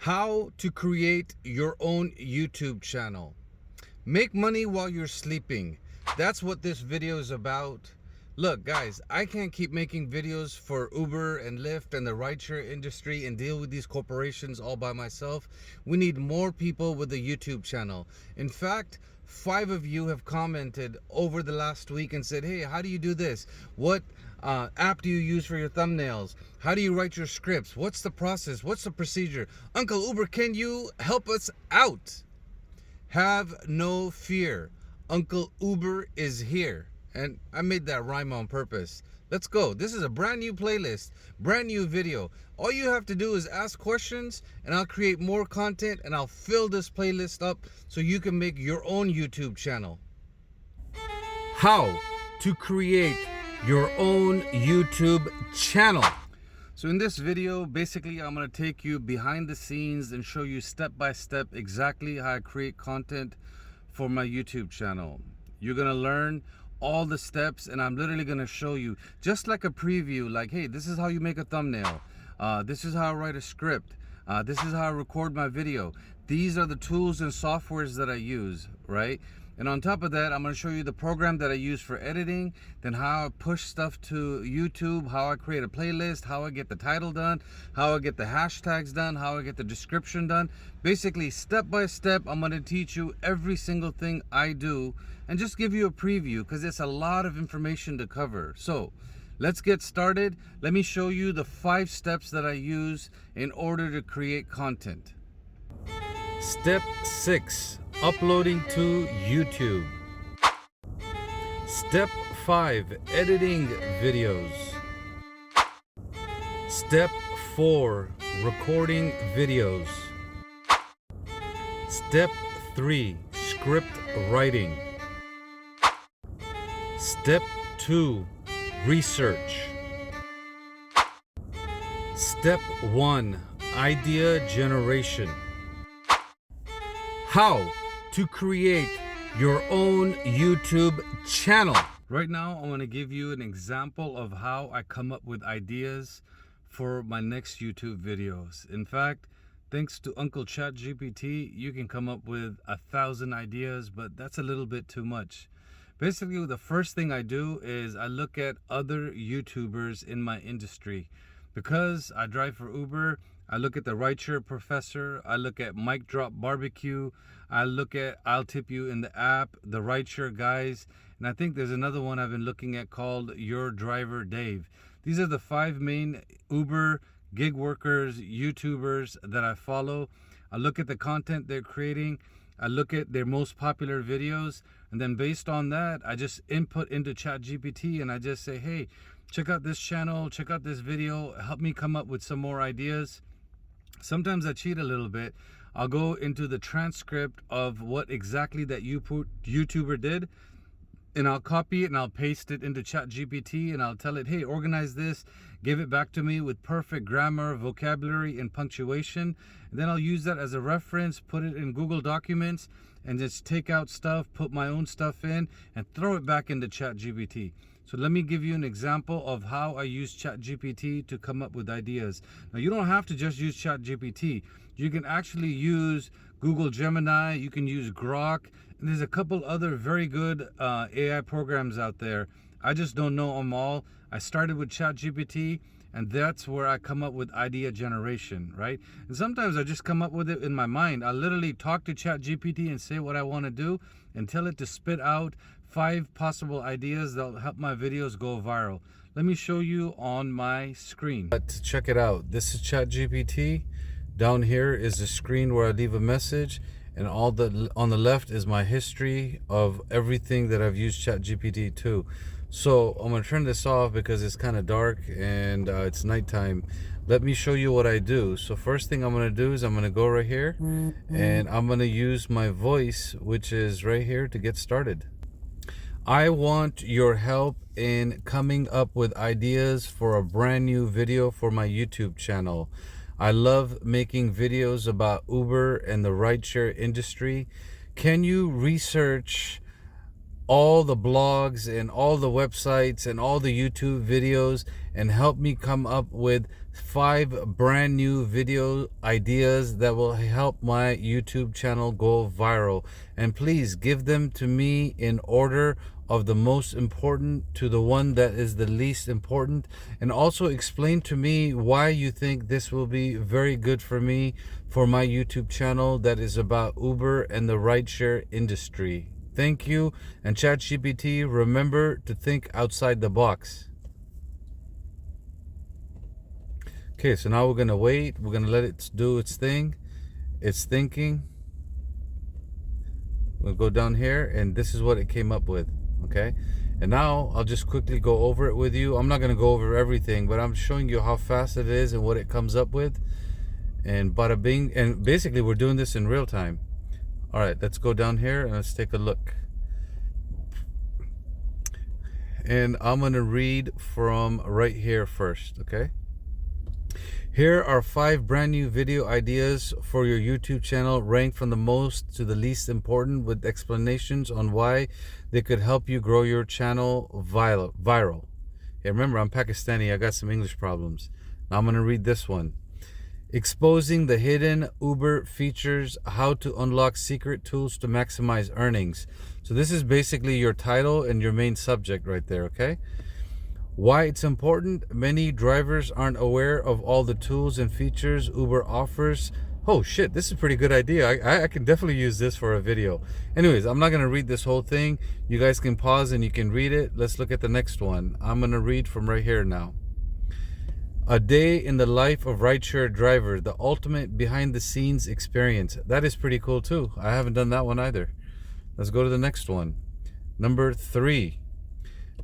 How to create your own YouTube channel. Make money while you're sleeping. That's what this video is about. Look, guys, I can't keep making videos for Uber and Lyft and the rideshare industry and deal with these corporations all by myself. We need more people with a YouTube channel. In fact, 5 of you have commented over the last week and said, hey, how do you do this? What app do you use for your thumbnails? How do you write your scripts? What's the process? What's the procedure? Uncle Uber, can you help us out? Have no fear. Uncle Uber is here. And I made that rhyme on purpose. Let's go. This is a brand new playlist, brand new video. All you have to do is ask questions and I'll create more content and I'll fill this playlist up so you can make your own YouTube channel. How to create your own YouTube channel. So in this video, basically I'm going to take you behind the scenes and show you step by step exactly how I create content for my YouTube channel. You're going to learn all the steps and I'm literally going to show you just like a preview, like, hey, this is how you make a thumbnail. This is how I write a script. This is how I record my video. These are the tools and softwares that I use, right? And on top of that, I'm going to show you the program that I use for editing, then how I push stuff to YouTube, how I create a playlist, how I get the title done, how I get the hashtags done, how I get the description done. Basically, step by step, I'm going to teach you every single thing I do and just give you a preview because it's a lot of information to cover. So let's get started. Let me show you the 5 steps that I use in order to create content. Step 6. Uploading to YouTube. Step 5. Editing videos. Step 4. Recording videos. Step 3. Script writing. Step 2. Research. Step 1. Idea generation. How to create your own YouTube channel. Right now, I'm going to give you an example of how I come up with ideas for my next YouTube videos. In fact, thanks to Uncle ChatGPT, you can come up with 1,000 ideas, but that's a little bit too much. Basically, the first thing I do is I look at other YouTubers in my industry. Because I drive for Uber, I look at the Rideshare Professor, I look at Mic Drop Barbecue, I look at I'll Tip You in the app, the Rideshare guys, and I think there's another one I've been looking at called Your Driver Dave. These are the 5 main Uber gig workers, YouTubers that I follow. I look at the content they're creating, I look at their most popular videos, and then based on that, I just input into ChatGPT and I just say, hey, check out this channel, check out this video, help me come up with some more ideas. Sometimes I cheat a little bit. I'll go into the transcript of what exactly that YouTuber did, and I'll copy it and I'll paste it into ChatGPT and I'll tell it, hey, organize this, give it back to me with perfect grammar, vocabulary, and punctuation. And then I'll use that as a reference, put it in Google Documents, and just take out stuff, put my own stuff in, and throw it back into ChatGPT. So let me give you an example of how I use ChatGPT to come up with ideas. Now, you don't have to just use ChatGPT. You can actually use Google Gemini, you can use Grok, and there's a couple other very good AI programs out there. I just don't know them all. I started with ChatGPT, and that's where I come up with idea generation, right? And sometimes I just come up with it in my mind. I literally talk to ChatGPT and say what I want to do and tell it to spit out 5 possible ideas that'll help my videos go viral. Let me show you on my screen. Check it out. This is ChatGPT. Down here is the screen where I leave a message, and on the left is my history of everything that I've used ChatGPT to. So I'm gonna turn this off because it's kind of dark and it's nighttime. Let me show you what I do. So first thing I'm gonna do is I'm gonna go right here and I'm gonna use my voice, which is right here, to get started. I want your help in coming up with ideas for a brand new video for my YouTube channel. I love making videos about Uber and the rideshare industry. Can you research all the blogs and all the websites and all the YouTube videos and help me come up with 5 brand new video ideas that will help my YouTube channel go viral. And please give them to me in order of the most important to the one that is the least important. And also explain to me why you think this will be very good for me for my YouTube channel that is about Uber and the rideshare industry. Thank you. And ChatGPT, remember to think outside the box. Okay, so now we're gonna wait. We're gonna let it do its thing. It's thinking. We'll go down here, and this is what it came up with. Okay, and now I'll just quickly go over it with you. I'm not gonna go over everything, but I'm showing you how fast it is and what it comes up with. And bada bing. And basically, we're doing this in real time. All right, let's go down here and let's take a look. And I'm gonna read from right here first. Okay. Here are 5 brand new video ideas for your YouTube channel, ranked from the most to the least important, with explanations on why they could help you grow your channel viral. Yeah, remember, I'm Pakistani. I got some English problems. Now I'm going to read this one. Exposing the hidden Uber features, how to unlock secret tools to maximize earnings. So this is basically your title and your main subject right there, okay? Why it's important. Many drivers aren't aware of all the tools and features Uber offers. Oh shit, this is a pretty good idea. I can definitely use this for a video. Anyways, I'm not going to read this whole thing. You guys can pause and you can read it. Let's look at the next one. I'm going to read from right here now. A day in the life of rideshare driver, the ultimate behind the scenes experience. That is pretty cool too. I haven't done that one either. Let's go to the next one. Number 3.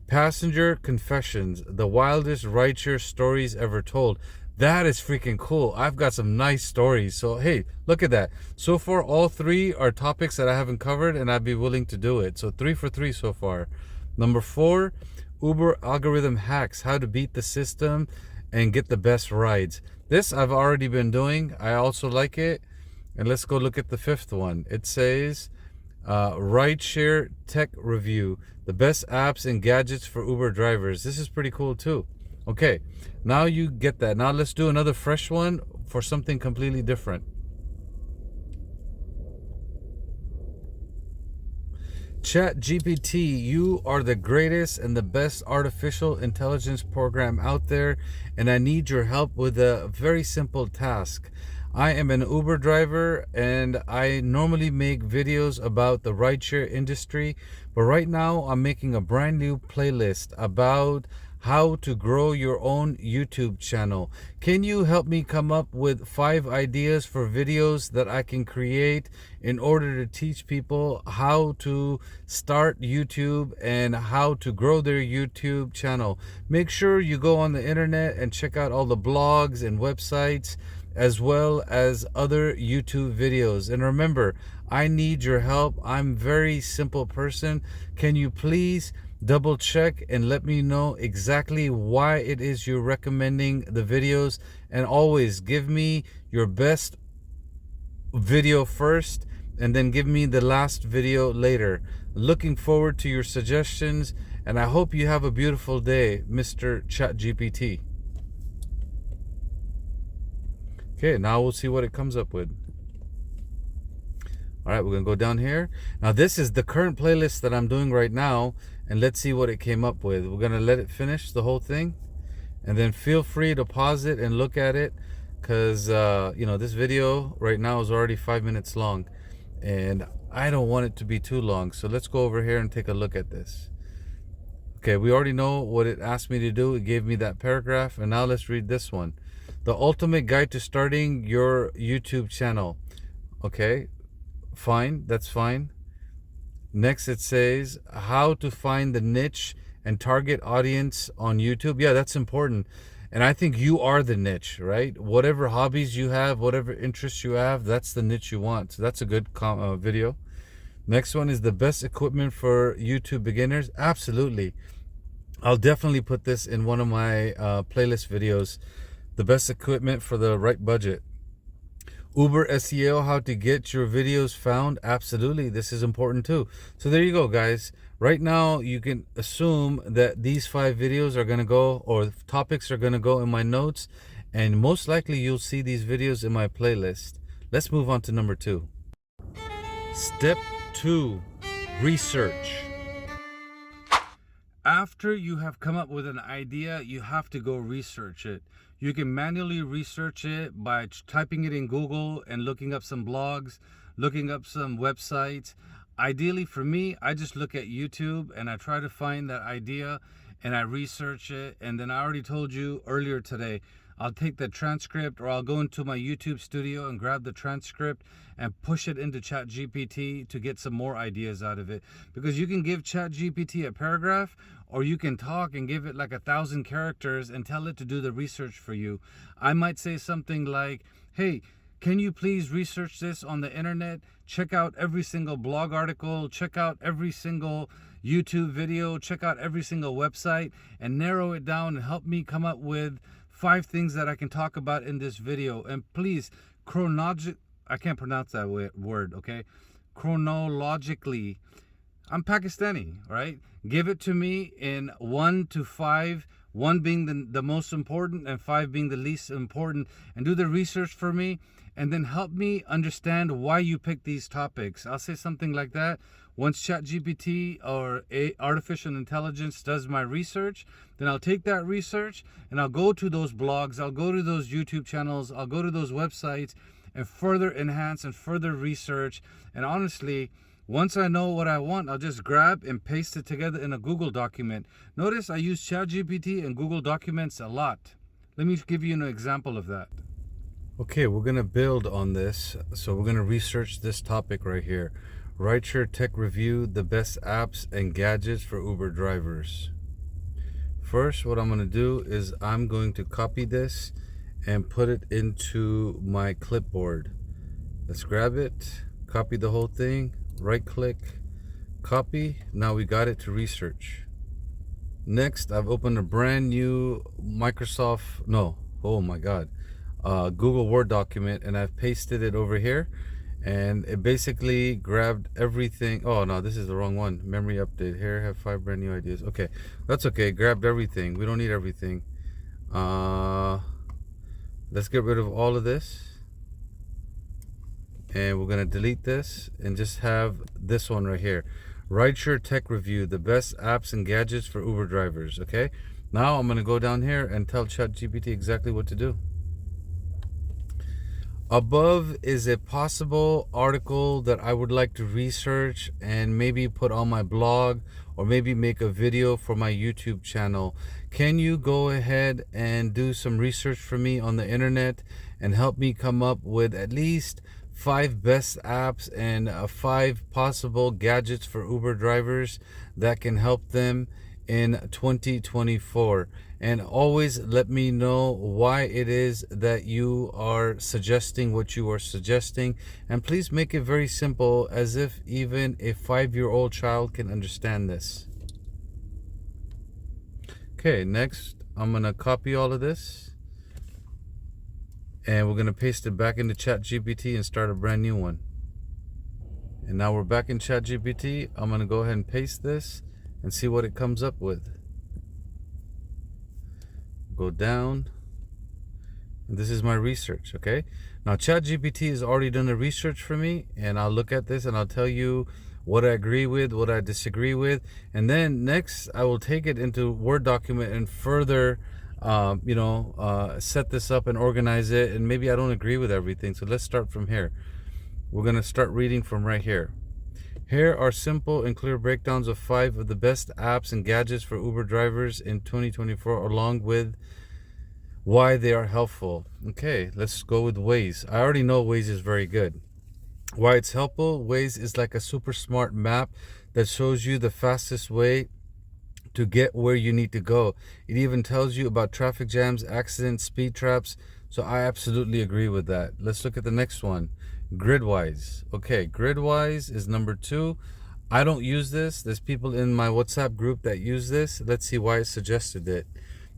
Passenger confessions, the wildest rideshare stories ever told. That is freaking cool. I've got some nice stories. So hey, look at that. So far, all 3 are topics that I haven't covered, and I'd be willing to do it. So 3 for 3 so far. Number 4, Uber algorithm hacks, how to beat the system and get the best rides. This I've already been doing. I also like it. And let's go look at the 5th one. It says rideshare tech review, the best apps and gadgets for Uber drivers. This is pretty cool too. Okay, now you get that. Now let's do another fresh one for something completely different. ChatGPT, you are the greatest and the best artificial intelligence program out there, and I need your help with a very simple task. I am an Uber driver and I normally make videos about the rideshare industry, but right now I'm making a brand new playlist about how to grow your own YouTube channel. Can you help me come up with 5 ideas for videos that I can create in order to teach people how to start YouTube and how to grow their YouTube channel? Make sure you go on the internet and check out all the blogs and websites as well as other YouTube videos. And remember, I need your help. I'm a very simple person. Can you please double check and let me know exactly why it is you're recommending the videos? And always give me your best video first and then give me the last video later. Looking forward to your suggestions, and I hope you have a beautiful day, Mr. ChatGPT. Okay, now we'll see what it comes up with. All right, we're gonna go down here. Now this is the current playlist that I'm doing right now, and let's see what it came up with. We're gonna let it finish the whole thing, and then feel free to pause it and look at it, because you know, this video right now is already 5 minutes long, and I don't want it to be too long. So let's go over here and take a look at this. Okay, we already know what it asked me to do. It gave me that paragraph, and now let's read this one. The ultimate guide to starting your YouTube channel. Okay, fine, that's fine. Next it says how to find the niche and target audience on YouTube. Yeah, that's important. And I think you are the niche, right? Whatever hobbies you have, whatever interests you have, that's the niche you want. So that's a good video. Next one is the best equipment for YouTube beginners. Absolutely. I'll definitely put this in one of my playlist videos. The best equipment for the right budget. Uber SEO, how to get your videos found. Absolutely, this is important too. So there you go, guys. Right now you can assume that these 5 videos are going to go, or topics are going to go in my notes, and most likely you'll see these videos in my playlist. Let's move on to number 2. Step 2, research. After you have come up with an idea, you have to go research it. You can manually research it by typing it in Google and looking up some blogs, looking up some websites. Ideally for me, I just look at YouTube and I try to find that idea and I research it. And then I already told you earlier today, I'll take the transcript, or I'll go into my YouTube studio and grab the transcript and push it into ChatGPT to get some more ideas out of it. Because you can give ChatGPT a paragraph, or you can talk and give it like 1,000 characters and tell it to do the research for you. I might say something like, hey, can you please research this on the internet? Check out every single blog article, check out every single YouTube video, check out every single website, and narrow it down and help me come up with 5 things that I can talk about in this video. And please, I can't pronounce that word, okay? Chronologically, I'm Pakistani, right? Give it to me in 1 to 5, 1 being the most important and 5 being the least important, and do the research for me, and then help me understand why you picked these topics. I'll say something like that. Once ChatGPT or artificial intelligence does my research, then I'll take that research and I'll go to those blogs, I'll go to those YouTube channels, I'll go to those websites and further enhance and further research. And honestly, once I know what I want, I'll just grab and paste it together in a Google document. Notice I use ChatGPT and Google Documents a lot. Let me give you an example of that. Okay, we're gonna build on this. So we're gonna research this topic right here. Rideshare Tech Review, the best apps and gadgets for Uber drivers. First, what I'm going to do is I'm going to copy this and put it into my clipboard. Let's grab it, copy the whole thing, right click, copy. Now we got it to research. Next, I've opened a brand new Google Word document, and I've pasted it over here. And it basically grabbed everything. Oh no, this is the wrong one. Memory update. Here, have 5 brand new ideas. Okay, that's okay. Grabbed everything. We don't need everything. Let's get rid of all of this. And we're gonna delete this and just have this one right here. Rideshare Tech Review, the best apps and gadgets for Uber drivers. Okay, now I'm gonna go down here and tell ChatGPT exactly what to do. Above is a possible article that I would like to research and maybe put on my blog, or maybe make a video for my YouTube channel. Can you go ahead and do some research for me on the internet and help me come up with at least 5 best apps and 5 possible gadgets for Uber drivers that can help them in 2024? And always let me know why it is that you are suggesting what you are suggesting, and please make it very simple, as if even a 5-year-old child can understand this. Okay, next I'm gonna copy all of this and we're gonna paste it back into ChatGPT and start a brand new one. And now we're back in ChatGPT. I'm gonna go ahead and paste this and see what it comes up with. Go down, and this is my research. Okay, now ChatGPT has already done the research for me, and I'll look at this and I'll tell you what I agree with, what I disagree with, and then next I will take it into Word document and further set this up and organize it. And maybe I don't agree with everything, so let's start from here. We're gonna start reading from right here. Here are simple and clear breakdowns of 5 of the best apps and gadgets for Uber drivers in 2024, along with why they are helpful. Okay, let's go with Waze. I already know Waze is very good. Why it's helpful: Waze is like a super smart map that shows you the fastest way to get where you need to go. It even tells you about traffic jams, accidents, speed traps. So I absolutely agree with that. Let's look at the next one. Gridwise. Okay, Gridwise is number 2. I don't use this. There's people in my WhatsApp group that use this. Let's see why it suggested it.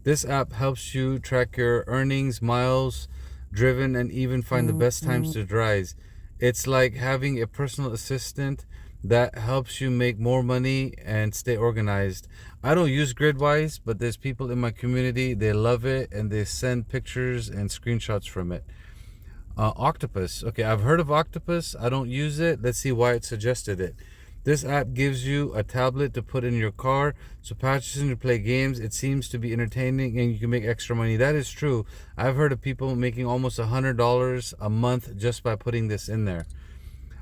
This app helps you track your earnings, miles driven, and even find the best times to drive. It's like having a personal assistant that helps you make more money and stay organized. I don't use Gridwise, but there's people in my community, they love it, and they send pictures and screenshots from it. Octopus. Okay, I've heard of Octopus. I don't use it. Let's see why it suggested it. This app gives you a tablet to put in your car, so passengers to play games. It seems to be entertaining and you can make extra money. That is true. I've heard of people making almost $100 a month just by putting this in there.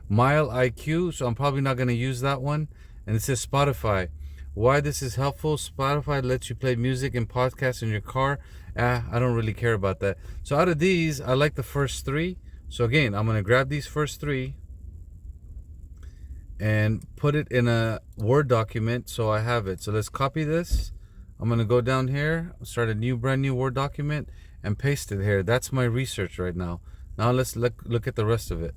Mile IQ, so I'm probably not going to use that one. And it says Spotify. Why this is helpful: Spotify lets you play music and podcasts in your car. I don't really care about that. So out of these, I like the first three. So again, I'm going to grab these first three and put it in a Word document so I have it. So let's copy this. I'm going to go down here, start a brand new Word document and paste it here. That's my research right now. Now let's look at the rest of it.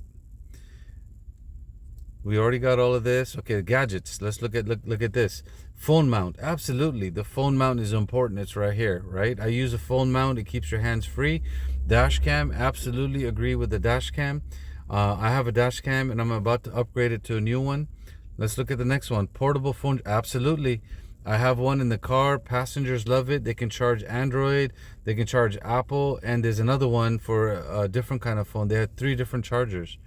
We already got all of this. Okay, gadgets. Let's look at this. Phone mount. Absolutely. The phone mount is important. It's right here, right? I use a phone mount. It keeps your hands free. Dash cam. Absolutely agree with the dash cam. I have a dash cam and I'm about to upgrade it to a new one. Let's look at the next one. Portable phone. Absolutely. I have one in the car. Passengers love it. They can charge Android. They can charge Apple. And there's another one for a different kind of phone. They have 3 different chargers.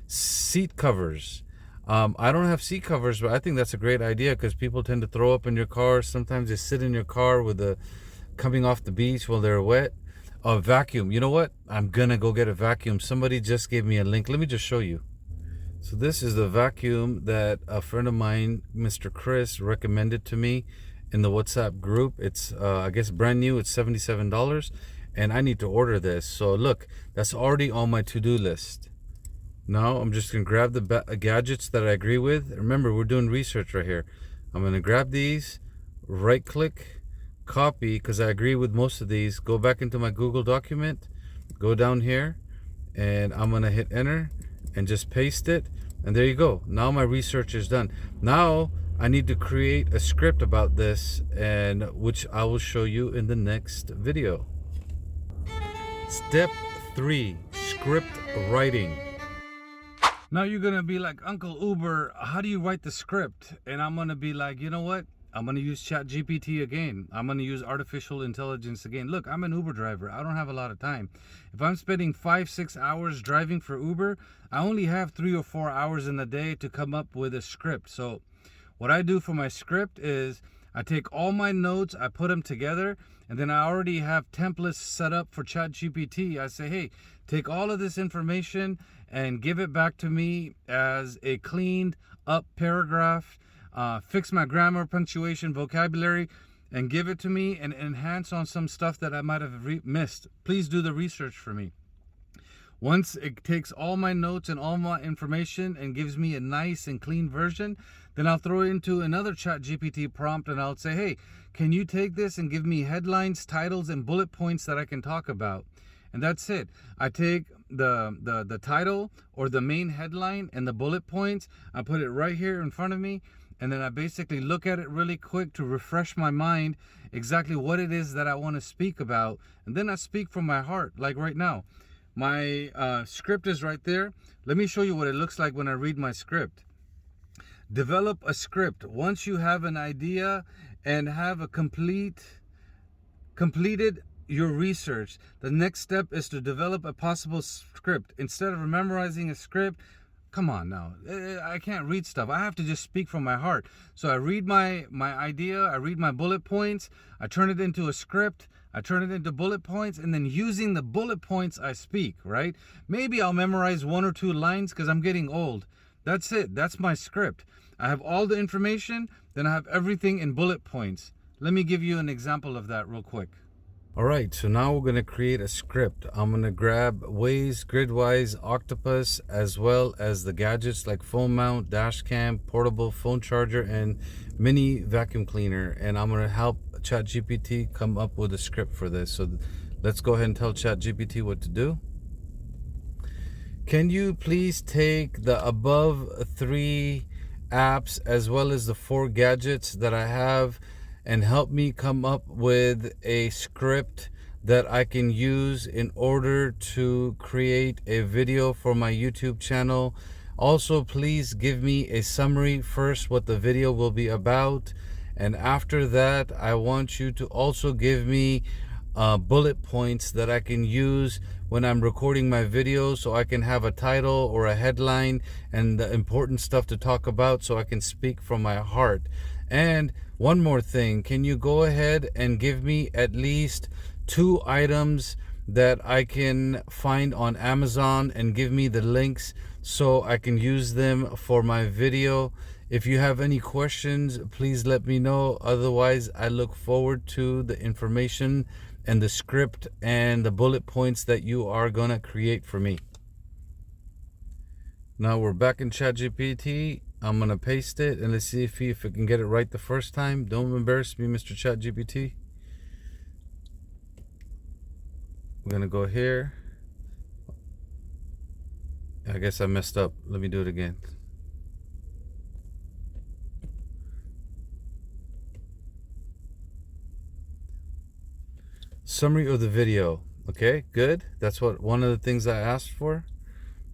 Seat covers. I don't have seat covers, but I think that's a great idea because people tend to throw up in your car. Sometimes they sit in your car with coming off the beach while they're wet. A vacuum. You know what? I'm going to go get a vacuum. Somebody just gave me a link. Let me just show you. So this is the vacuum that a friend of mine, Mr. Chris, recommended to me in the WhatsApp group. It's, I guess, brand new. It's $77. And I need to order this. So look, that's already on my to-do list. Now I'm just going to grab the gadgets that I agree with. Remember, we're doing research right here. I'm going to grab these, right click, copy, because I agree with most of these. Go back into my Google document, go down here, and I'm going to hit enter and just paste it. And there you go. Now my research is done. Now I need to create a script about this, and which I will show you in the next video. Step 3, script writing. Now you're going to be like, Uncle Uber, how do you write the script? And I'm going to be like, you know what? I'm going to use ChatGPT again. I'm going to use artificial intelligence again. Look, I'm an Uber driver. I don't have a lot of time. If I'm spending 5-6 hours driving for Uber, I only have 3 or 4 hours in the day to come up with a script. So what I do for my script is I take all my notes, I put them together, and then I already have templates set up for ChatGPT. I say, hey, take all of this information and give it back to me as a cleaned up paragraph. Fix my grammar, punctuation, vocabulary, and give it to me and enhance on some stuff that I might have missed. Please do the research for me. Once it takes all my notes and all my information and gives me a nice and clean version, then I'll throw it into another ChatGPT prompt and I'll say, hey, can you take this and give me headlines, titles, and bullet points that I can talk about? And that's it. I take the title or the main headline and the bullet points. I put it right here in front of me. And then I basically look at it really quick to refresh my mind exactly what it is that I want to speak about. And then I speak from my heart, like right now. My script is right there. Let me show you what it looks like when I read my script. Develop a script. Once you have an idea and have a completed your research, the next step is to develop a possible script. Instead of memorizing a script, come on now, I can't read stuff. I have to just speak from my heart. So I read my idea, I read my bullet points, I turn it into a script, I turn it into bullet points, and then using the bullet points I speak, right? Maybe I'll memorize 1 or 2 lines because I'm getting old. That's it. That's my script. I have all the information, then I have everything in bullet points. Let me give you an example of that real quick. All right, so now we're going to create a script. I'm going to grab Waze, Gridwise, Octopus, as well as the gadgets like phone mount, dash cam, portable phone charger, and mini vacuum cleaner. And I'm going to help ChatGPT come up with a script for this. So let's go ahead and tell ChatGPT what to do. Can you please take the above 3 apps as well as the 4 gadgets that I have and help me come up with a script that I can use in order to create a video for my YouTube channel Also, please give me a summary first, what the video will be about. And after that, I want you to also give me bullet points that I can use when I'm recording my videos, so I can have a title or a headline and the important stuff to talk about, so I can speak from my heart. And one more thing, can you go ahead and give me at least 2 items that I can find on Amazon and give me the links so I can use them for my video? If you have any questions, please let me know. Otherwise, I look forward to the information and the script and the bullet points that you are gonna create for me. Now we're back in ChatGPT. I'm gonna paste it and let's see if I can get it right the first time. Don't embarrass me, Mr. ChatGPT. We're gonna go here. I guess I messed up. Let me do it again. Summary of the video. Okay, good. That's what one of the things I asked for.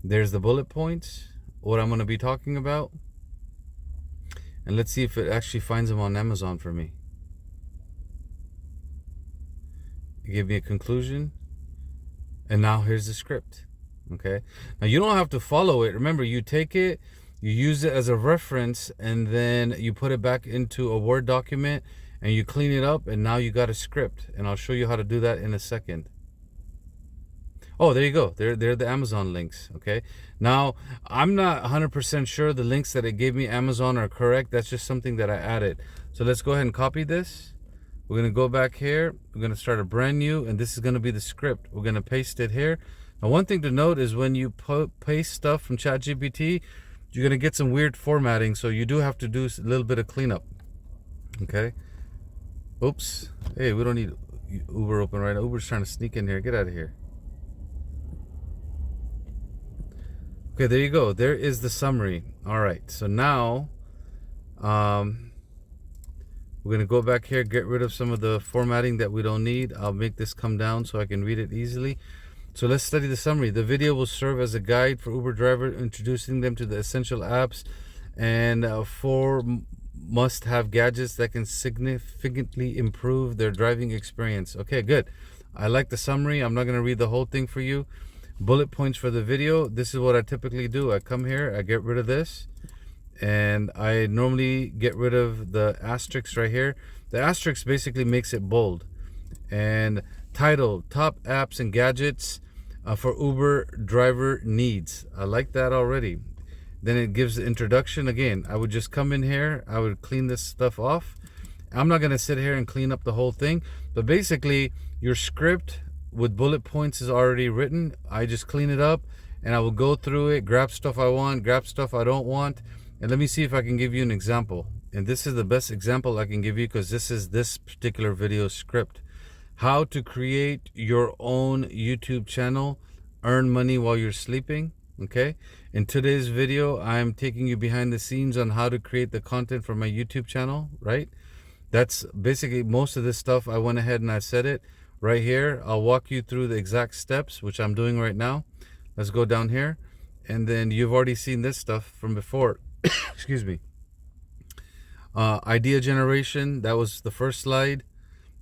There's the bullet points, what I'm going to be talking about. And let's see if it actually finds them on Amazon for me. It gave me a conclusion. And now here's the script. Okay. Now you don't have to follow it. Remember, you take it, you use it as a reference, and then you put it back into a Word document and you clean it up, and now you got a script. And I'll show you how to do that in a second. Oh, there you go. They're the Amazon links. Okay. Now, I'm not 100% sure the links that it gave me Amazon are correct. That's just something that I added. So let's go ahead and copy this. We're going to go back here. We're going to start a brand new, and this is going to be the script. We're going to paste it here. Now, one thing to note is when you paste stuff from ChatGPT, you're going to get some weird formatting. So you do have to do a little bit of cleanup. Okay. Oops. Hey, we don't need Uber open right now. Uber's trying to sneak in here. Get out of here. Okay, there you go. There is the summary. All right. So now we're going to go back here, get rid of some of the formatting that we don't need. I'll make this come down so I can read it easily. So let's study the summary. The video will serve as a guide for Uber drivers, introducing them to the essential apps and 4 must-have gadgets that can significantly improve their driving experience. Okay, good. I like the summary. I'm not going to read the whole thing for you. Bullet points for the video. This is what I typically do. I come here, I get rid of this, and I normally get rid of the asterisk right here. The asterisk basically makes it bold. And title, top apps and gadgets for Uber driver needs. I like that already. Then it gives the introduction. Again, I would just come in here, I would clean this stuff off. I'm not going to sit here and clean up the whole thing, but basically your script with bullet points is already written. I just clean it up and I will go through it, grab stuff I want, grab stuff I don't want. And let me see if I can give you an example. And this is the best example I can give you because this is this particular video script. How to create your own YouTube channel, earn money while you're sleeping. Okay, in today's video I'm taking you behind the scenes on how to create the content for my YouTube channel, right? That's basically most of this stuff. I went ahead and I said it right here. I'll walk you through the exact steps, which I'm doing right now. Let's go down here, and then you've already seen this stuff from before. Excuse me. Idea generation, that was the first slide.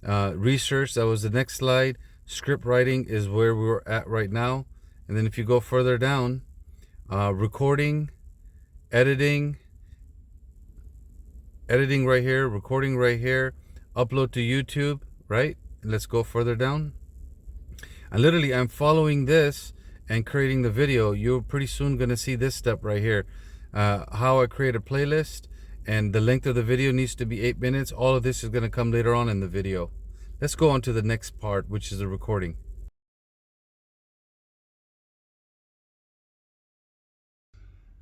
Research, that was the next slide. Script writing is where we're at right now. And then if you go further down, recording, editing right here, recording right here, upload to YouTube, right? Let's go further down. And literally I'm following this and creating the video. You're pretty soon going to see this step right here. How I create a playlist, and the length of the video needs to be 8 minutes. All of this is going to come later on in the video. Let's go on to the next part, which is the recording.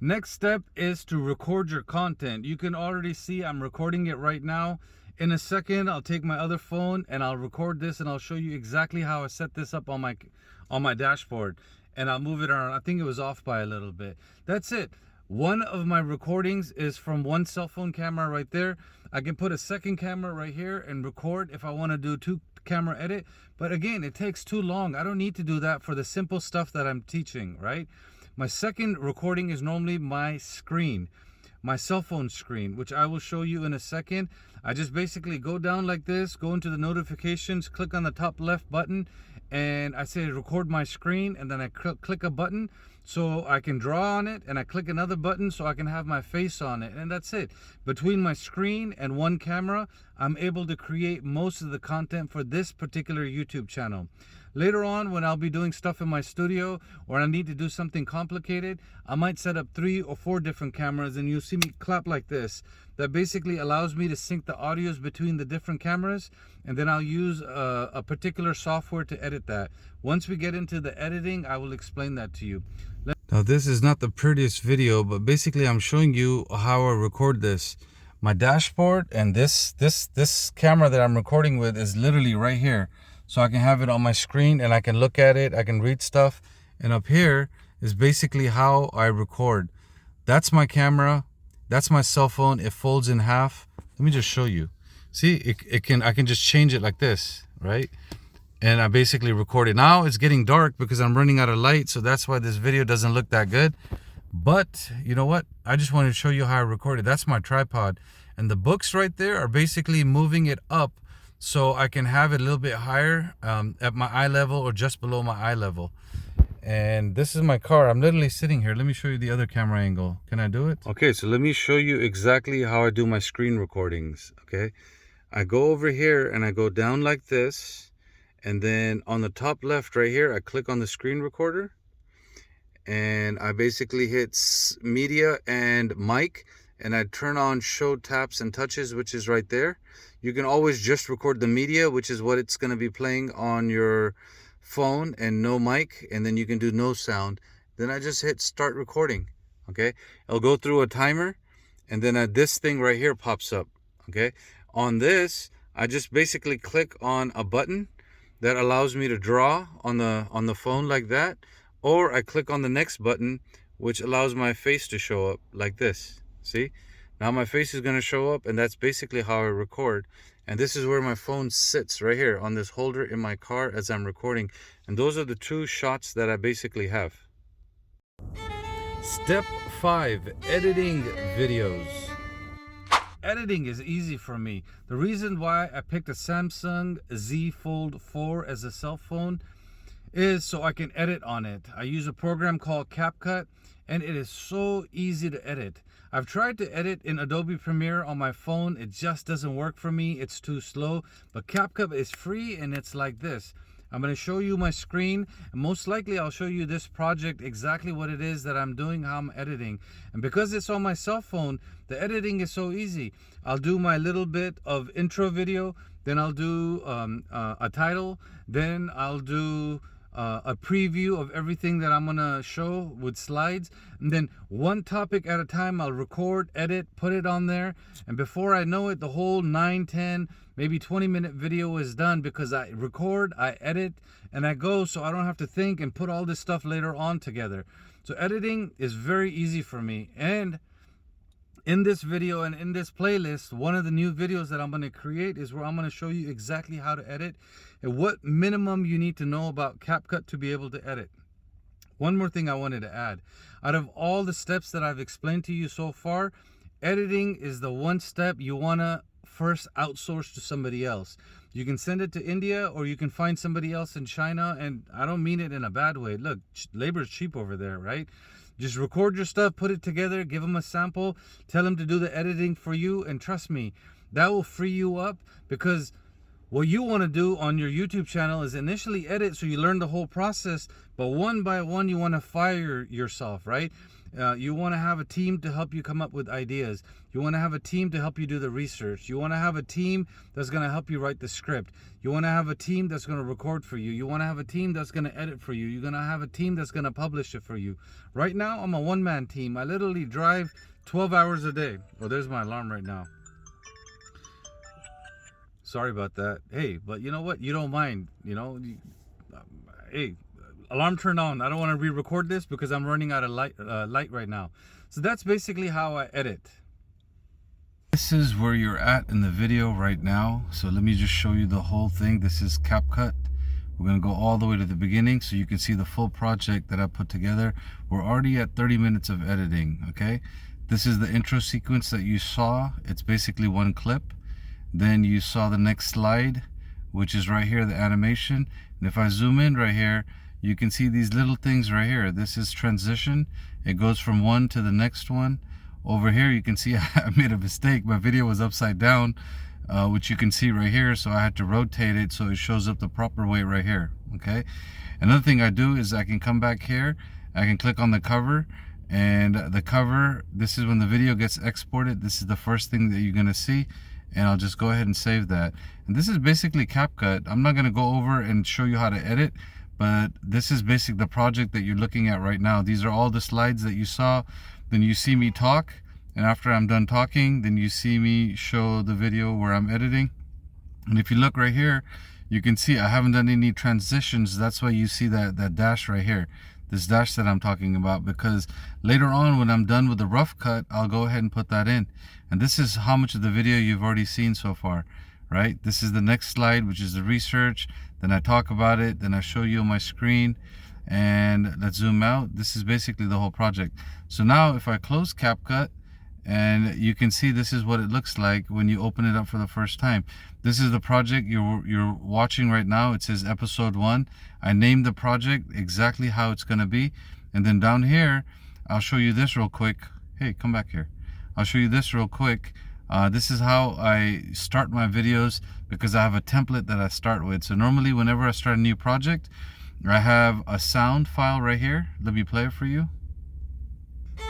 Next step is to record your content. You can already see I'm recording it right now. In a second, I'll take my other phone and I'll record this, and I'll show you exactly how I set this up on my dashboard. And I'll move it around. I think it was off by a little bit. That's it. One of my recordings is from one cell phone camera right there. I can put a second camera right here and record if I want to do 2-camera edit. But again, it takes too long. I don't need to do that for the simple stuff that I'm teaching, right? My second recording is normally my screen, my cell phone screen, which I will show you in a second. I just basically go down like this, go into the notifications, click on the top left button, and I say record my screen, and then I click a button so I can draw on it, and I click another button so I can have my face on it, and that's it. Between my screen and one camera, I'm able to create most of the content for this particular YouTube channel. Later on, when I'll be doing stuff in my studio or I need to do something complicated, I might set up 3 or 4 different cameras, and you'll see me clap like this. That basically allows me to sync the audios between the different cameras, and then I'll use a particular software to edit that. Once we get into the editing, I will explain that to you. Now, this is not the prettiest video, but basically I'm showing you how I record this. My dashboard and this camera that I'm recording with is literally right here. So I can have it on my screen and I can look at it, I can read stuff. And up here is basically how I record. That's my camera, that's my cell phone, it folds in half. Let me just show you. See, I can just change it like this, right? And I basically record it. Now it's getting dark because I'm running out of light, so that's why this video doesn't look that good. But you know what? I just wanted to show you how I record it. That's my tripod. And the books right there are basically moving it up so I can have it a little bit higher at my eye level or just below my eye level. And this is my car. I'm literally sitting here. Let me show you the other camera angle. Can I do it? Okay, so let me show you exactly how I do my screen recordings. Okay, I go over here and I go down like this, and then on the top left right here I click on the screen recorder, and I basically hit media and mic, and I turn on show taps and touches, which is right there. You can always just record the media, which is what it's going to be playing on your phone, and no mic, and then you can do no sound. Then I just hit start recording. Okay, I'll go through a timer, and then this thing right here pops up. Okay, on this I just basically click on a button that allows me to draw on the phone like that, or I click on the next button which allows my face to show up like this. See, now my face is going to show up, and that's basically how I record. And this is where my phone sits, right here on this holder in my car as I'm recording. And those are the 2 shots that I basically have. Step 5, editing videos. Editing is easy for me. The reason why I picked a Samsung Z Fold 4 as a cell phone is so I can edit on it. I use a program called CapCut, and it is so easy to edit. I've tried to edit in Adobe Premiere on my phone. It just doesn't work for me. It's too slow. But CapCut is free, and it's like this. I'm going to show you my screen, and most likely I'll show you this project, exactly what it is that I'm doing, how I'm editing. And because it's on my cell phone, the editing is so easy. I'll do my little bit of intro video, then I'll do a title, then I'll do a preview of everything that I'm gonna show with slides, and then one topic at a time I'll record, edit, put it on there, and before I know it, the whole 9, 10, maybe 20-minute video is done, because I record, I edit, and I go, so I don't have to think and put all this stuff later on together. So editing is very easy for me. And in this video and in this playlist, one of the new videos that I'm going to create is where I'm going to show you exactly how to edit and what minimum you need to know about CapCut to be able to edit. One more thing I wanted to add. Out of all the steps that I've explained to you so far, editing is the one step you want to first outsource to somebody else. You can send it to India, or you can find somebody else in China, and I don't mean it in a bad way. Look, labor is cheap over there, right? Just record your stuff, put it together, give them a sample, tell them to do the editing for you, and trust me, that will free you up, because what you want to do on your YouTube channel is initially edit so you learn the whole process, but one by one you want to fire yourself, right? You want to have a team to help you come up with ideas. You want to have a team to help you do the research. You want to have a team that's going to help you write the script. You want to have a team that's going to record for you. You want to have a team that's going to edit for you. You're going to have a team that's going to publish it for you. Right now, I'm a one-man team. I literally drive 12 hours a day. Oh, there's my alarm right now. Sorry about that. Hey, but you know what? You don't mind, you know. Hey, alarm turned on. I don't want to re-record this because I'm running out of light right now. So that's basically how I edit. This is where you're at in the video right now. So let me just show you the whole thing. This is CapCut. We're going to go all the way to the beginning so you can see the full project that I put together. We're already at 30 minutes of editing, okay? This is the intro sequence that you saw. It's basically one clip. Then you saw the next slide, which is right here, the animation. And if I zoom in right here, you can see these little things right here. This is transition. It goes from one to the next one. Over here, you can see I made a mistake. My video was upside down, which you can see right here. So I had to rotate it so it shows up the proper way right here, okay? Another thing I do is I can come back here. I can click on the cover. And the cover, this is when the video gets exported. This is the first thing that you're going to see. And I'll just go ahead and save that. And this is basically CapCut. I'm not going to go over and show you how to edit, but this is basically the project that you're looking at right now. These are all the slides that you saw. Then you see me talk, and after I'm done talking, then you see me show the video where I'm editing. And if you look right here, you can see I haven't done any transitions. That's why you see that dash right here, this dash that I'm talking about, because later on when I'm done with the rough cut, I'll go ahead and put that in. And this is how much of the video you've already seen so far, right? This is the next slide, which is the research. Then I talk about it, then I show you on my screen, and let's zoom out. This is basically the whole project. So now if I close CapCut, and you can see this is what it looks like when you open it up for the first time. This is the project you're watching right now. It says episode 1. I named the project exactly how it's going to be. And then down here, I'll show you this real quick. Hey, come back here. I'll show you this real quick. This is how I start my videos, because I have a template that I start with. So normally whenever I start a new project, I have a sound file right here. Let me play it for you.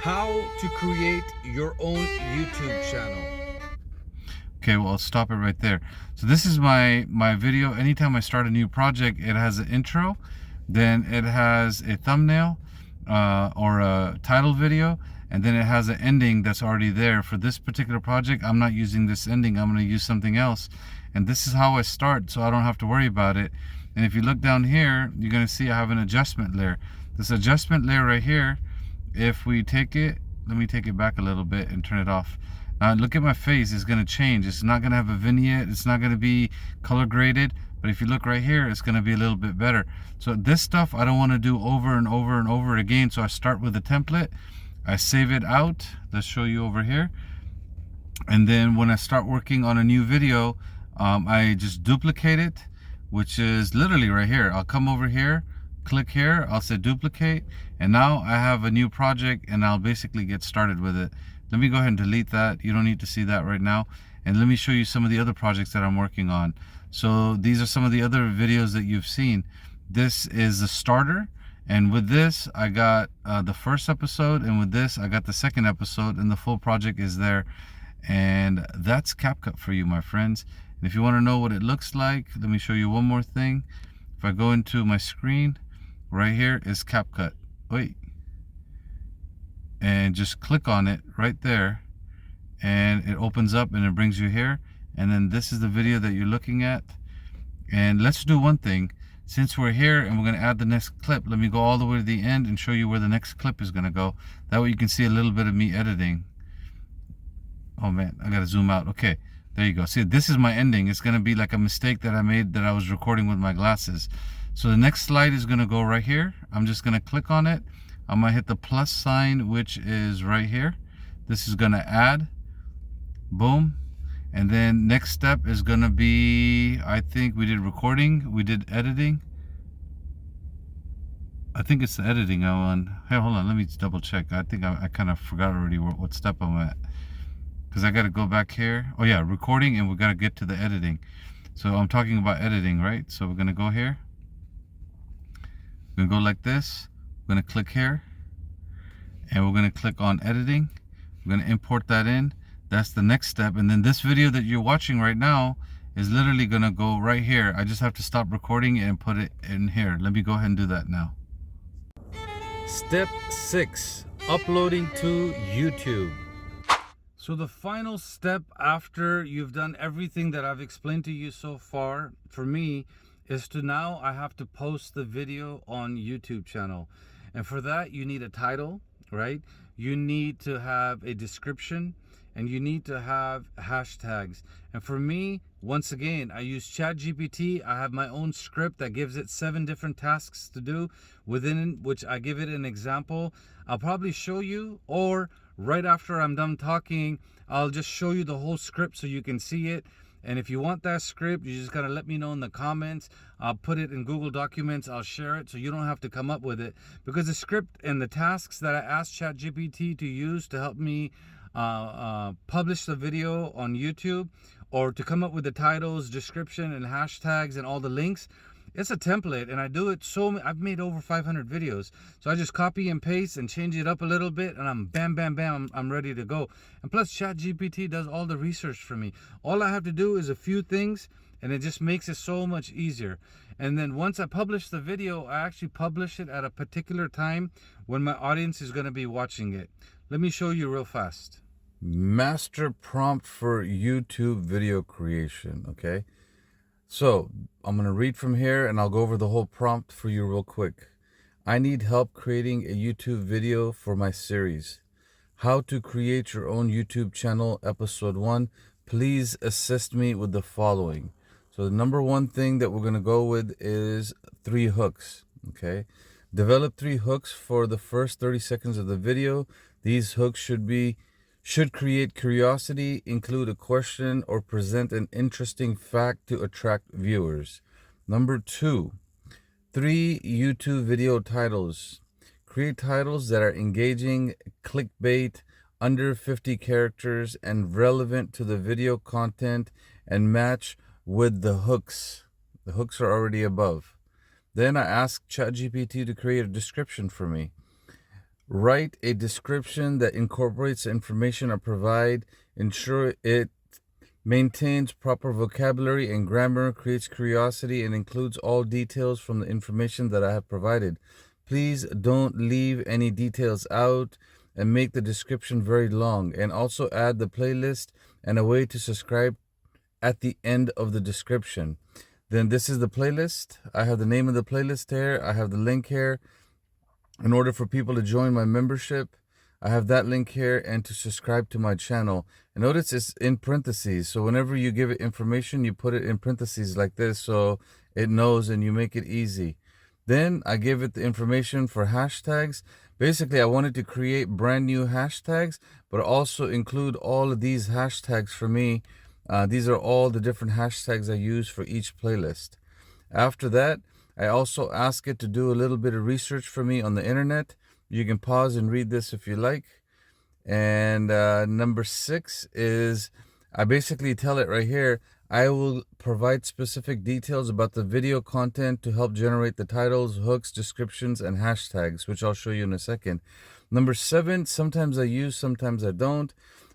How to create your own YouTube channel. Okay, well, I'll stop it right there. So this is my video. Anytime I start a new project, it has an intro, then it has a thumbnail or a title video, and then it has an ending that's already there. For this particular project, I'm not using this ending. I'm going to use something else. And this is how I start, so I don't have to worry about it. And if you look down here, you're going to see I have an adjustment layer. This adjustment layer right here, if we take it, let me take it back a little bit and turn it off. Now look at my face, it's going to change. It's not going to have a vignette, it's not going to be color graded, but if you look right here, it's going to be a little bit better. So this stuff I don't want to do over and over and over again, so I start with a template, I save it out. Let's show you over here. And then when I start working on a new video, I just duplicate it, which is literally right here. I'll come over here, click here, I'll say duplicate, and now I have a new project, and I'll basically get started with it. Let me go ahead and delete that. You don't need to see that right now. And let me show you some of the other projects that I'm working on. So these are some of the other videos that you've seen. This is the starter, and with this I got the first episode, and with this I got the second episode, and the full project is there. And that's CapCut for you, my friends. And if you want to know what it looks like, let me show you one more thing. If I go into my screen, right here is CapCut. Wait. And just click on it right there, and it opens up and it brings you here. And then this is the video that you're looking at. And let's do one thing. Since we're here and we're going to add the next clip, let me go all the way to the end and show you where the next clip is going to go. That way you can see a little bit of me editing. Oh man, I got to zoom out. Okay, there you go. See, this is my ending. It's going to be like a mistake that I made that I was recording with my glasses. So the next slide is going to go right here. I'm just going to click on it. I'm going to hit the plus sign, which is right here. This is going to add. Boom. And then next step is going to be, I think we did recording, we did editing. I think it's the editing I want. Hey, hold on, let me double check. I think I kind of forgot already what step I'm at, because I got to go back here. Oh yeah, recording, and we got to get to the editing. So I'm talking about editing, right? So we're going to go here. We're going to go like this. We're going to click here, and we're going to click on editing. We're going to import that in. That's the next step. And then this video that you're watching right now is literally going to go right here. I just have to stop recording and put it in here. Let me go ahead and do that now. Step 6, uploading to YouTube. So the final step after you've done everything that I've explained to you so far, for me, is to now I have to post the video on YouTube channel. And for that, you need a title, right? You need to have a description, and you need to have hashtags. And for me, once again, I use ChatGPT. I have my own script that gives it 7 different tasks to do, within which I give it an example. I'll probably show you, or right after I'm done talking, I'll just show you the whole script so you can see it. And if you want that script, you just gotta let me know in the comments. I'll put it in Google Documents. I'll share it so you don't have to come up with it, because the script and the tasks that I asked ChatGPT to use to help me publish the video on YouTube, or to come up with the titles, description, and hashtags and all the links, it's a template, and I do it I've made over 500 videos. So I just copy and paste and change it up a little bit, and I'm bam, bam, bam, I'm ready to go. And plus, ChatGPT does all the research for me. All I have to do is a few things, and it just makes it so much easier. And then once I publish the video, I actually publish it at a particular time when my audience is going to be watching it. Let me show you real fast. Master prompt for YouTube video creation, okay? So I'm going to read from here, and I'll go over the whole prompt for you real quick. I need help creating a YouTube video for my series. How to create your own YouTube channel, episode 1. Please assist me with the following. So the number one thing that we're going to go with is 3 hooks, okay? Develop 3 hooks for the first 30 seconds of the video. These hooks should create curiosity, include a question, or present an interesting fact to attract viewers. Number 2, 3 YouTube video titles. Create titles that are engaging, clickbait, under 50 characters, and relevant to the video content, and match with the hooks. The hooks are already above. Then I ask ChatGPT to create a description for me. Write a description that incorporates the information I provide. Ensure it maintains proper vocabulary and grammar, creates curiosity, and includes all details from the information that I have provided. Please don't leave any details out, and make the description very long. And also add the playlist and a way to subscribe at the end of the description. Then this is the playlist. I have the name of the playlist here. I have the link here. In order for people to join my membership, I have that link here, and to subscribe to my channel. And notice it's in parentheses. So whenever you give it information, you put it in parentheses like this so it knows, and you make it easy. Then I give it the information for hashtags. Basically, I wanted to create brand new hashtags, but also include all of these hashtags for me. These are all the different hashtags I use for each playlist. After that, I also ask it to do a little bit of research for me on the internet. You can pause and read this if you like. And number 6 is, I basically tell it right here, I will provide specific details about the video content to help generate the titles, hooks, descriptions, and hashtags, which I'll show you in a second. Number 7, sometimes I use, sometimes I don't.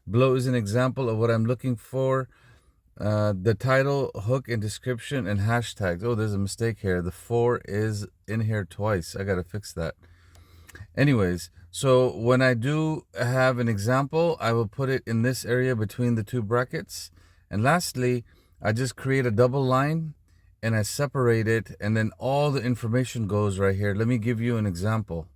Below is an example of what I'm looking for. The title, hook, and description, and hashtags. Oh, there's a mistake here. The 4 is in here twice. I gotta fix that. Anyways, so when I do have an example, I will put it in this area between the 2 brackets. And lastly, I just create a double line, and I separate it, and then all the information goes right here. Let me give you an example.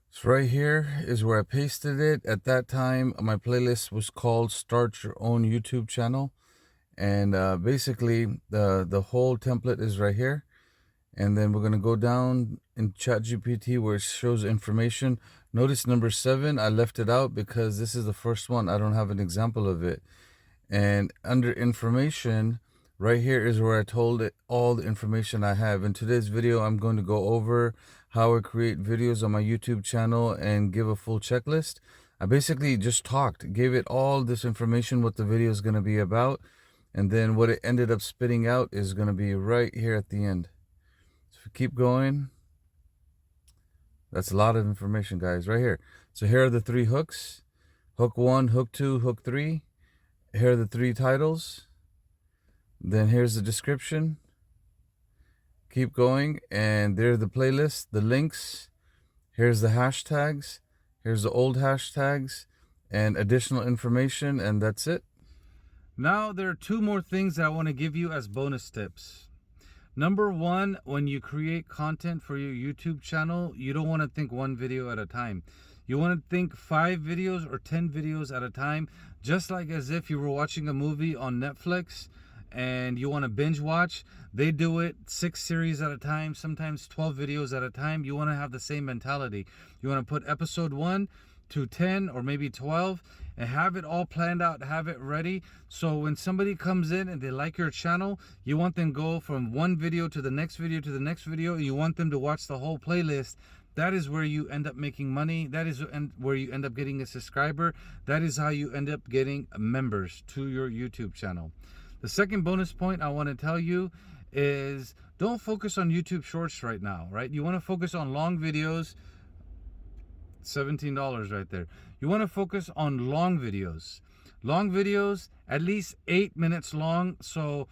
So right here is where I pasted it. At that time, my playlist was called Start Your Own YouTube Channel. And basically, the whole template is right here. And then we're going to go down in ChatGPT where it shows information. Notice number 7, I left it out because this is the first one. I don't have an example of it. And under information, right here is where I told it all the information I have. In today's video, I'm going to go over how I create videos on my YouTube channel and give a full checklist. I basically just talked, gave it all this information, what the video is going to be about. And then what it ended up spitting out is going to be right here at the end. So if we keep going, that's a lot of information, guys, right here. So here are the 3 hooks. Hook 1, hook 2, hook 3. Here are the 3 titles. Then here's the description. Keep going, and there's the playlist, the links. Here's the hashtags. Here's the old hashtags and additional information, and that's it. Now there are 2 more things that I want to give you as bonus tips. Number 1, when you create content for your YouTube channel, you don't want to think one video at a time. You want to think 5 videos or 10 videos at a time, just like as if you were watching a movie on Netflix and you want to binge watch. They do it 6 series at a time, sometimes 12 videos at a time. You want to have the same mentality. You want to put episode 1 to 10 or maybe 12 and have it all planned out, have it ready. So when somebody comes in and they like your channel, you want them to go from one video to the next video to the next video, and you want them to watch the whole playlist. That is where you end up making money. That is where you end up getting a subscriber. That is how you end up getting members to your YouTube channel. The second bonus point I want to tell you is don't focus on YouTube Shorts right now, right? You want to focus on long videos. $17 right there. You want to focus on long videos. Long videos, at least 8 minutes long. So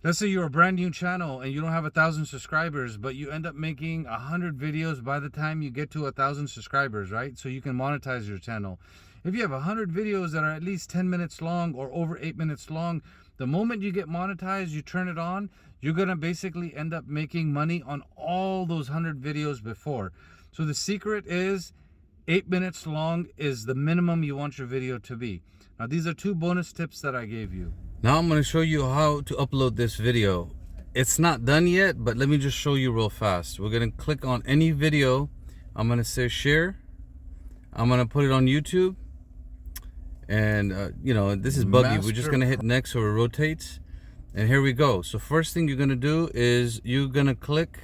let's say you're a brand new channel and you don't have 1,000 subscribers, but you end up making 100 videos by the time you get to 1,000 subscribers, right? So you can monetize your channel. If you have 100 videos that are at least 10 minutes long or over 8 minutes long, the moment you get monetized, you turn it on, you're going to basically end up making money on all those 100 videos before. So the secret is 8 minutes long is the minimum you want your video to be. Now, these are 2 bonus tips that I gave you. Now I'm going to show you how to upload this video. It's not done yet, but let me just show you real fast. We're going to click on any video. I'm going to say share. I'm going to put it on YouTube. And, you know, this is buggy. We're just going to hit next so it rotates. And here we go. So first thing you're going to do is you're going to click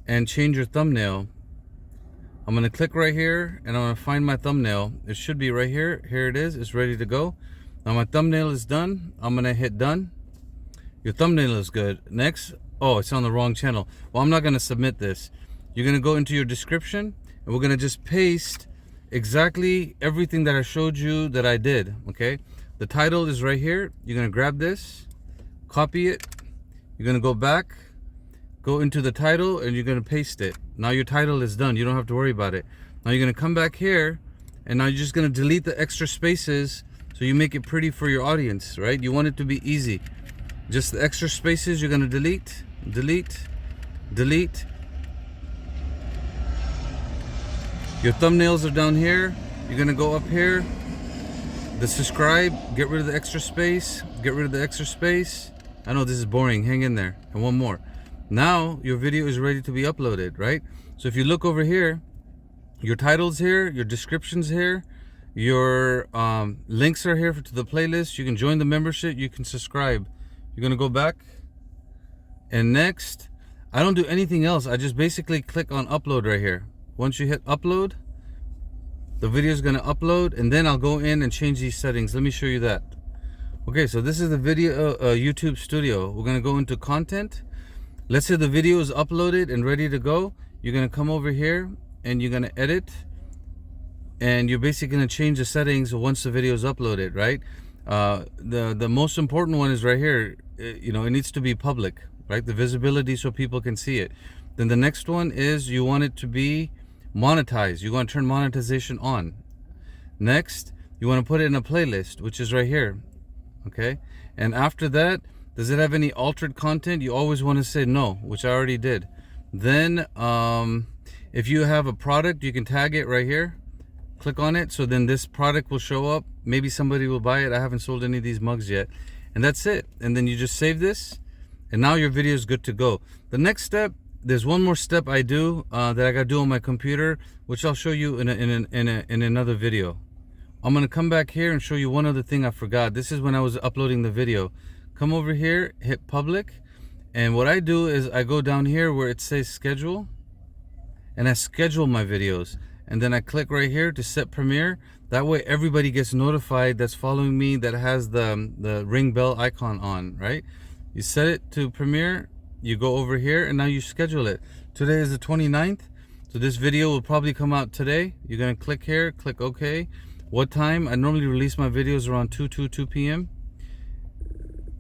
and change your thumbnail. I'm going to click right here and I'm going to find my thumbnail. It should be right here. Here it is. It's ready to go. Now my thumbnail is done. I'm going to hit done. Your thumbnail is good. Next. Oh, it's on the wrong channel. Well, I'm not going to submit this. You're going to go into your description and we're going to just paste exactly everything that I showed you that I did. Okay. The title is right here. You're going to grab this, copy it. You're going to go back, go into the title, and you're going to paste it. Now your title is done. You don't have to worry about it. Now you're going to come back here and now you're just going to delete the extra spaces so you make it pretty for your audience, right? You want it to be easy. Just the extra spaces you're going to delete, delete, delete. Your thumbnails are down here. You're going to go up here. The subscribe, get rid of the extra space, get rid of the extra space. I know this is boring. Hang in there. And one more. Now your video is ready to be uploaded, right? So if you look over here, your title's here, your description's here, your links are here to the playlist. You can join the membership, you can subscribe. You're gonna go back and next. I don't do anything else. I just basically click on upload right here. Once you hit upload, the video is gonna upload, and then I'll go in and change these settings. Let me show you that. Okay, so this is the video YouTube studio. We're gonna go into content. Let's say the video is uploaded and ready to go. You're gonna come over here and you're gonna edit, and you're basically gonna change the settings once the video is uploaded, right? The most important one is right here. You know, it needs to be public, right? The visibility so people can see it. Then the next one is you want it to be monetized. You want to turn monetization on. Next, you want to put it in a playlist, which is right here. Okay, and after that, does it have any altered content? You always want to say no, which I already did. Then if you have a product, you can tag it right here, click on it, so then this product will show up. Maybe somebody will buy it. I haven't sold any of these mugs yet. And that's it. And then you just save this, and now your video is good to go. The next step, there's one more step I do that I gotta do on my computer, which I'll show you in another video. I'm gonna come back here and show you one other thing I forgot. This is when I was uploading the video. Come over here, hit public, and what I do is I go down here where it says schedule, and I schedule my videos, and then I click right here to set premiere. That way everybody gets notified that's following me that has the ring bell icon on, right? You set it to premiere, you go over here, and now you schedule it. Today is the 29th, so this video will probably come out today. You're gonna click here, click OK. What time? I normally release my videos around 2 p.m.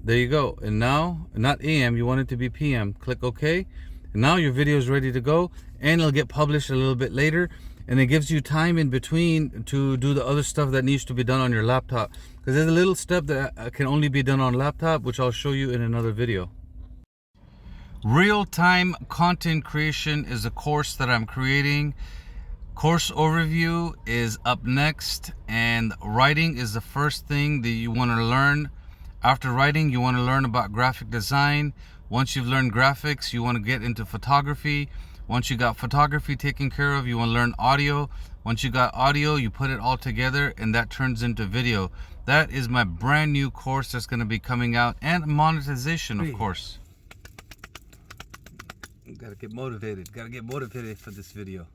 There you go. And now, not AM, you want it to be PM. Click OK. And now your video is ready to go, and it'll get published a little bit later. And it gives you time in between to do the other stuff that needs to be done on your laptop. Because there's a little step that can only be done on laptop, which I'll show you in another video. Real-time content creation is a course that I'm creating Course overview is up next, and writing is the first thing that you want to learn. After writing, you want to learn about graphic design. Once you've learned graphics, you want to get into photography. Once you got photography taken care of, you want to learn audio. Once you got audio, you put it all together, and that turns into video. That is my brand new course that's going to be coming out, and monetization, of course. Gotta get motivated for this video.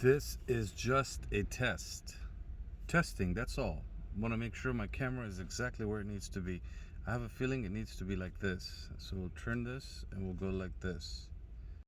This is just a testing, that's all. Want to make sure my camera is exactly where it needs to be. I have a feeling it needs to be like this, so we'll turn this and we'll go like this.